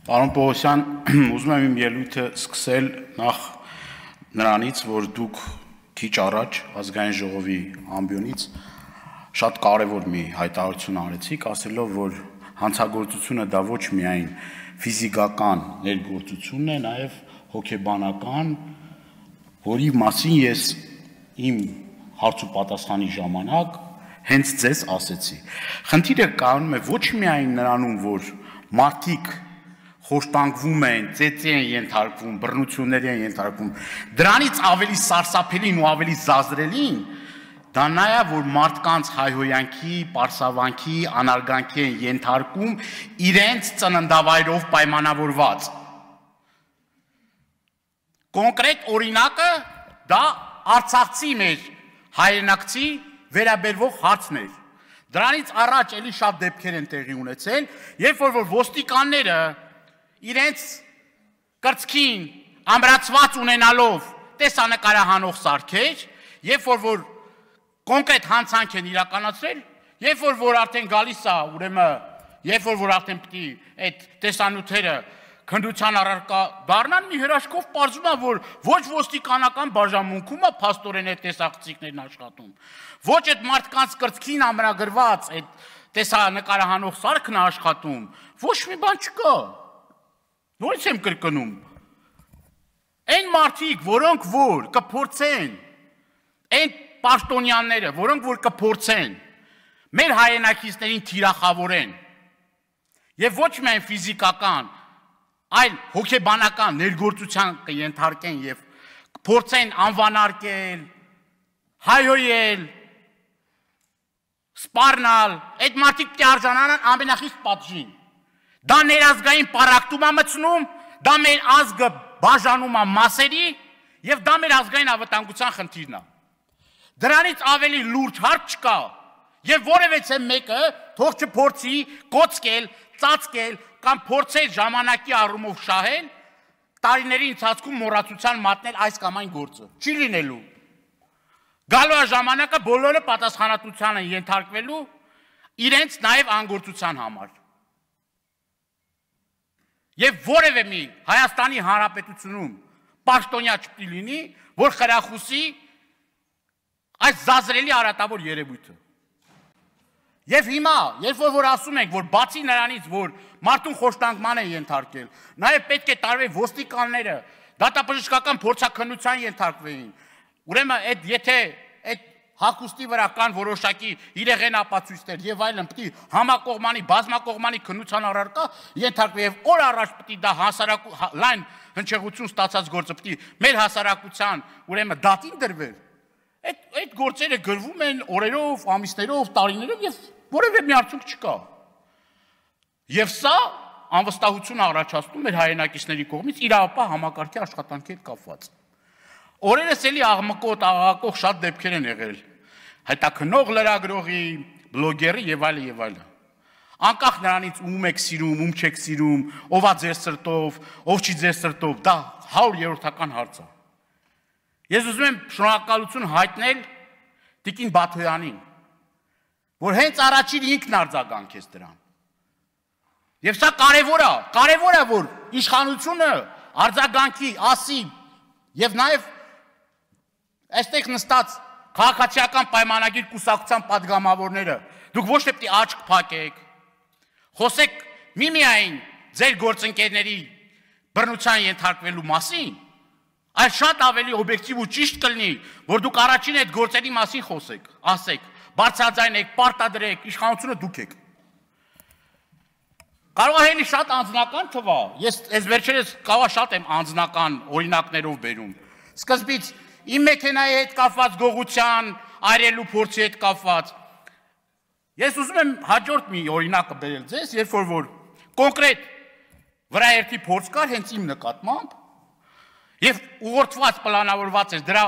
Պարոն Պողոսյան, ուզում եմ իմ ելույթը սկսել նախ նրանից, որ դուք քիչ առաջ ազգային ժողովի ամբիոնից շատ կարևոր մի հայտարարություն արեցիք, ասելով, որ հանցագործությունը դա ոչ միայն ֆիզիկական ներգործությունն է, նաև հոգեբանական, որի մասին ես իմ հարց ու պատասխանի ժամանակ հենց ձեզ ասեցի։ Խնդիրը կայանում է ոչ միայն նրանում, որ մարդիկ խոշտանգվում են, ծեծի են ենթարկվում, բռնությունների են ենթարկվում, դրանից ավելի սարսափելին ու ավելի զազրելին, դա նաև որ մարդկանց հայհոյանքի, պարսավանքի, անարգանքի են ենթարկում իրենց ծննդավայրով պայմանավորված։ Կոնկրետ օրինակը դա արցախցի մեր հայրենակցի վերաբերվող հարցն էր։ Դրանից առաջ էլի շատ դեպքեր են տեղի ունեցել, երբ որ ոստիկանները իրենց կրծքին ամրացված ունենալով տեսանկարահանող սարքեր, երբ որ կոնկրետ հանցանք են իրականացրել, երբ որ արդեն գալիս է, ուրեմն, երբ որ արդեն պիտի այդ տեսանյութերը քննության առարկա դառնան, մի հրաշքով պարզվում է, որ ոչ ոստիկանական բաժանմունքում է փաստորեն այդ տեսախցիկներն աշխատում, ոչ այդ մարդկանց կրծքին ամրագրված այդ տեսանկարահանող սարքն է աշխատում, ոչ մի բան չկա։ Նորից եմ կրկնում, այն մարդիկ, որոնք որ կփորձեն, այն պաշտոնյաները, որոնք որ կփորձեն մեր հայրենակիցներին թիրախավորեն եւ ոչ միայն ֆիզիկական, այլ հոգեբանական ներգործության կենթարկեն եւ կփորձեն անվանարկել, հայհոյել, սպառնալ, այդ մարդիկ պիտի արժանանան ամենախիստ պատժին։ Դա ներազգային պարակտում է մտցնում, դա մեր ազգը բաժանում է մասերի եւ դա մեր ազգային անվտանգության խնդիրն է։ Դրանից ավելի լուրջ հարց չկա եւ որևէ մեկը թող չփորձի կոծկել, ծածկել կամ փորձել ժամանակի առումով շահել, տարիների ընթացքում մոռացության մատնել այս կամ այն գործը։ Չի լինելու։ Գալու է ժամանակը բոլորը պատասխանատվության են ենթարկվելու իրենց նաեւ անգործության համար։ Եվ որևէ մի Հայաստանի Հանրապետությունում պաշտոնյա չպիտի լինի, որ խրախուսի այս զազրելի արատավոր երևույթը։ Եվ հիմա, երբ որ ասում ենք, որ բացի նրանից, որ մարդուն խոշտանգման են ենթարկել, նաև պետք է տարվի ոստիկանները դատաբժշկական փորձաքննության ենթարկվեին։ Ուրեմն եթե այդ հագուստի վրա կան որոշակի իրեղեն ապացույցներ եւ այլն, պիտի համակողմանի, բազմակողմանի քննության առարկա ենթարկվի եւ օր առաջ պիտի դա լայն հնչեղություն ստացած գործը պիտի մեր հասարակության ուրեմն դատին դրվեր։ Այդ գործերը գրվում են օրերով, ամիսներով, տարիներով եւ որևէ մի արդյունք չկա։ Եվ սա անվստահություն առաջացնում մեր հայրենակիցների կողմից իրավապահ համակարգի աշխատանքի հետ կապված։ Օրերս էլի աղմկոտ, աղաղակող շատ դեպքեր են եղել, հետաքննող լրագրողի, բլոգերի եւ այլն։ Անկախ նրանից ում եք սիրում, ում չեք սիրում, ով է ձեր սրտով, ով չի ձեր սրտով, դա 100-րդական հարց է։ Ես ուզում եմ շնորհակալություն հայտնել Տիկին Բաթոյանին, որ հենց առաջին ինքն արձագանքեց դրան։ Եվ սա կարևոր է, որ իշխանությունը արձագանքի, ասի եւ նաեւ այստեղ նստած քաղաքացիական պայմանագիր կուսակցության падգամավորները, դուք ոչ թե պիտի աչք փակեք, խոսեք միմիայն ձեր գործընկերների բռնության ենթարկվելու մասին, այլ շատ ավելի օբյեկտիվ ու ճիշտ կլինի, որ դուք առաջին այդ գործերի մասին խոսեք, ասեք, բարձրաձայնեք, պարտադրեք, իշխանությունը դուք եք։ Կարող է էլի շատ անձնական թվա, ես այս վերջերս կարող շատ եմ անձնական օրինակներով բերում։ Սկզբից իմ մեքենայի հետ կապված գողության, այրելու փորձի հետ կապված։ Ես ուզում եմ հաջորդ մի օրինակը բերել ձեզ, երբ որ կոնկրետ վրաերթի փորձ կար հենց իմ նկատմամբ, եւ ուղղորդված պլանավորված էր դրա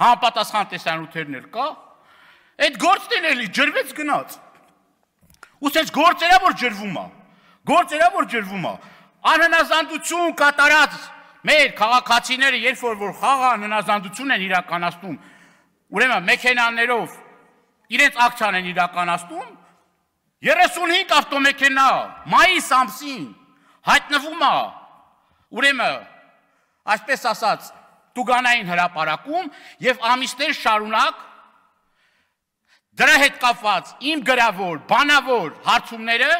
համապատասխան տեսանյութերն էլ կա, այդ գործն էլի ջրվեց գնաց։ Ու sense գործերա որ ջրվում է, անհնազանդություն կատարած մեր քաղաքացիները, երբ որ խաղաղ հնազանդություն են իրականացնում, ուրեմն մեքենաներով իրենց ակցիան են իրականացնում, 35 ավտոմեքենա մայիս ամսին հայտնվում է, ուրեմն, այսպես ասած, տուգանային հրապարակում եւ ամիսներ շարունակ դրա հետ կապված իմ գրավոր, բանավոր հարցումները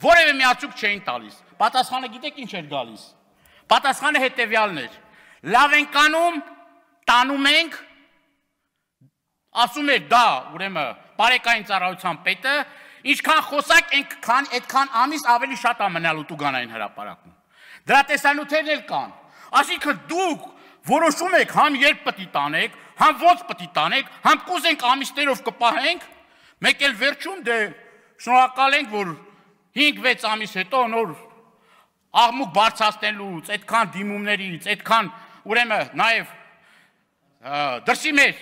որևէ միացուկ չէին տալիս։ Պատասխանը գիտեք ինչ էր գալիս։ Պատասխանը հետևյալն էր. լավ ենք անում, տանում ենք, ասում էր դա, ուրեմն, բարեկային ծառայության պետը, ինչքան խոսակ այդքան ամիս ավելի շատ է մնալու տուգանային հրապարակում։ Դրա տեսանյութերն էլ կան։ Այսինքն դուք որոշում եք համ երբ պետք է տանեք, համ ոնց պետք է տանեք, համ կուզենք ամիսներով կպահենք, մեկ էլ վերջում դե շնորհակալ ենք, որ 5-6 ամիս հետո նոր աղմուկ բարձրացնելուց, այդքան դիմումներից, այդքան ուրեմն նաև դրսի մեր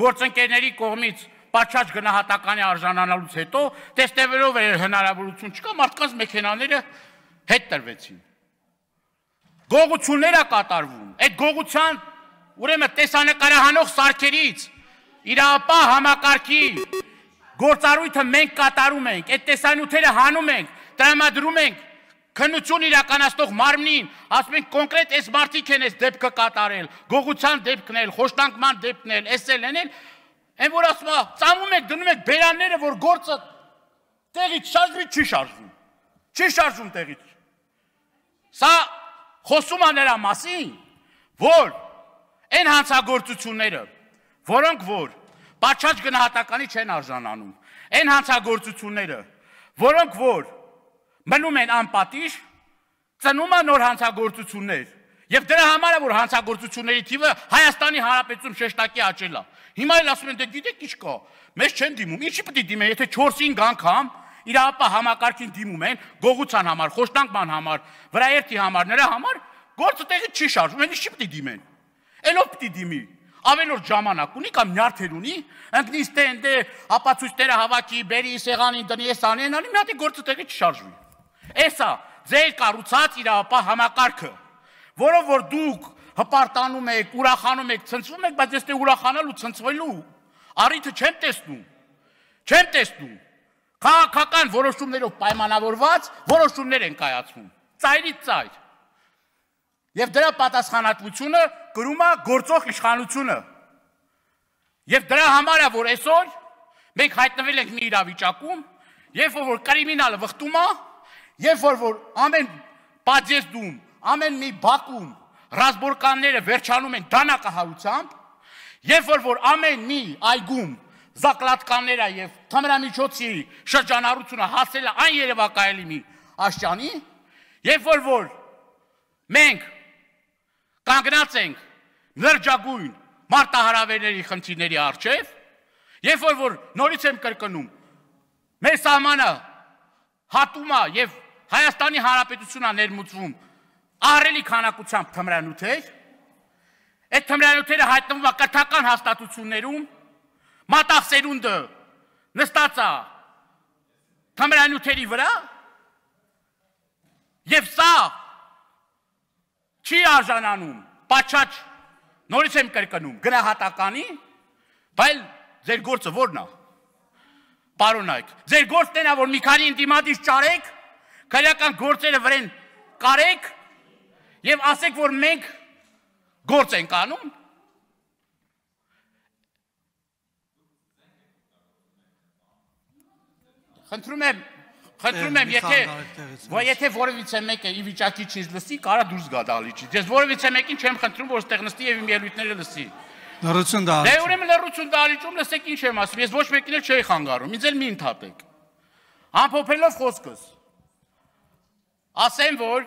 գործընկերների կողմից պատշաճ գնահատականի արժանանալուց հետո տեստևերով հնարավորություն չկա, մարդկանց մեքենաները հետ տրվեցին։ Գողություններ է կատարվում, այդ գողության ուրեմն տեսանկարահանող սարքերից իրապահ համակարգի գործառույթը մենք կատարում ենք, այդ տեսանյութերը հանում ենք, տրամադրում ենք քննություն իրականացնող մարմնին, ասում ենք կոնկրետ այս մարդիկ են այս դեպքը կատարել, գողության դեպքն էլ, խոշտանգման դեպքն էլ, էսել են էլ, այն որ ասում է, ծամում եք, դնում եք բերանները, որ գործը տեղից շարժվի, չի շարժվում, չի շարժվում տեղից։ Սա խոսում է նրա մասին, որ այն հանցագործությունները, որոնք որ պատշաճ գնահատականի չեն արժանանում, այն հանցագործությունները, որոնք որ մնում են անպատիժ, ծնում է նոր հանցագործություններ, եւ դրա համար է որ հանցագործությունների թիվը Հայաստանի Հանրապետությունում շեշտակի աճել է։ Հիմա էլ ասում են դե գիտեք ինչ կա, մեզ չեն դիմում, ինչի պետք է դիմեն, եթե 4-5 անգամ իրապահ համակարգին դիմում են, գողության համար, խոշտանգման համար, վրաերթի համար, նրա համար, գործը տեղից չի շարժվում, ինչի պետք է դիմեն։ Էլով պետք է դիմի, ավելորդ ժամանակ ունի կամ նյարդեր ունի, ընկնի ստենդե, ապացույցները հավաքի, բերի սեղանին դնի, էս անի, մի հատ գործը տեղից չշարժվի։ Էսա ձեր կառուցած իրապահ համակարգը, որով որ դուք հպարտանում եք, ուրախանում եք, ցնցվում եք, բայց ես դե ուրախանալ ու ցնցվելու առիթը չեմ տեսնում։ Քաղաքական որոշումներով պայմանավորված որոշումներ են կայացվում, ծայրից ծայր։ Եվ դրա պատասխանատվությունը կրում է գործող իշխանությունը։ Եվ դրա համար է, որ այսօր մենք հայտնվել ենք մի իրավիճակում, երբ որ կրիմինալը վխտում է, երբ որ ամեն պատժեստում, ամեն մի բակում ռազմորկանները վերջանում են դանակահարությամբ, երբ որ ամեն մի այգում զակլատկանները եւ թմրամիջոցի շրջանառությունը հասել է այն երևակայելի մի աշճանի, երբ որ մենք կանգնած ենք լրջագույն մարտահրավերների խնդիրների առջև, երբ որ նորից եմ կրկնում, մեր սահմանը հատում է եւ Հայաստանի Հանրապետությունն է ներմուծվում ահռելի քանակությամբ թմրանյութեր, այդ թմրանյութերը հայտնվում է կրթական հաստատություններում, մատաղ սերունդը նստած է թմրանյութերի վրա, եւ սա չի արժանանում պատշաճ, նորից եմ կրկնում, գնահատականի, բայց ձեր գործը ո՞րն է։ Պարոնայք, ձեր գործն է, որ մի քանի ինտիմադիր ճարեք, քրեական գործերը վրեն կարեք եւ ասեք, որ մենք գործ ենք անում։ Խնդրում եմ, եթե որևիցե մեկը ի վիճակի չի լսի, կարա դուրս գա դահլիճից։ Ես որևիցե մեկին չեմ խնդրում, որ ստեղ նստի եւ իմ ելույթները լսի։ Լռություն դահլիճ։ Դե ուրեմն լռություն դահլիճում լսեք ինչ եմ ասում, ես ոչ մեկին էլ չէի խանգարում, ինձ էլ մի ընդհատեք։ Ամփոփելով խոսքս, ասեմ, որ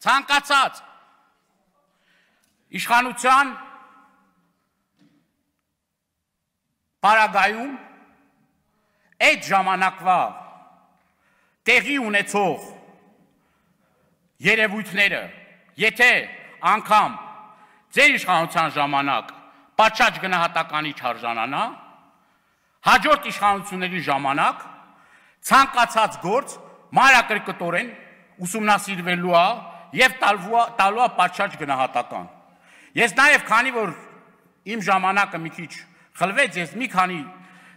ցանկացած իշխանության պարագայում այդ ժամանակվա տեղի ունեցող երևույթները, եթե անգամ ձեր իշխանության ժամանակ պատշաճ գնահատականի չարժանանա, հաջորդ իշխանությունների ժամանակ ցանկացած գործ մանրակրկտորեն ուսումնասիրվելու է եւ տալու է պատշաճ գնահատական։ Ես նաեւ քանի որ իմ ժամանակը մի քիչ խլվեց, ես մի քանի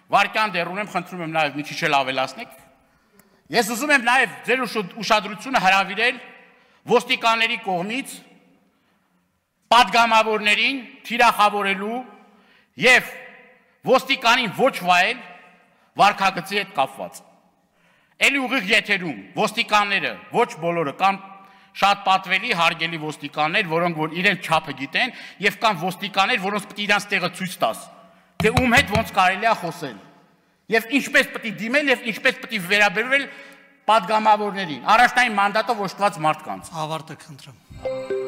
վարկյան դեռ ունեմ, խնդրում եմ նաև մի քիչ էլ ավելացնեք։ Ես ուզում եմ նաև ձեր ուշադրությունը հրավիրել ոստիկանների կողմից պատգամավորներին թիրախավորելու եւ ոստիկանին ոչ վայել վարքագծի հետ կապված։ Էլի ուղիղ եթերում ոստիկանները, ոչ բոլորը, կան շատ պատվելի, հարգելի ոստիկաններ, որոնք որ իրենց չափը գիտեն, եւ կան ոստիկաններ, որոնց պետք է իրանց տեղը ցույց տաս, թե ում հետ ոնց կարելի է խոսել, եւ ինչպես պետք է դիմել եւ ինչպես պետք է վերաբերվել պատգամավորներին, առաջնային մանդատով օժտված մարդկանց։ Ավարտը խնդրեմ։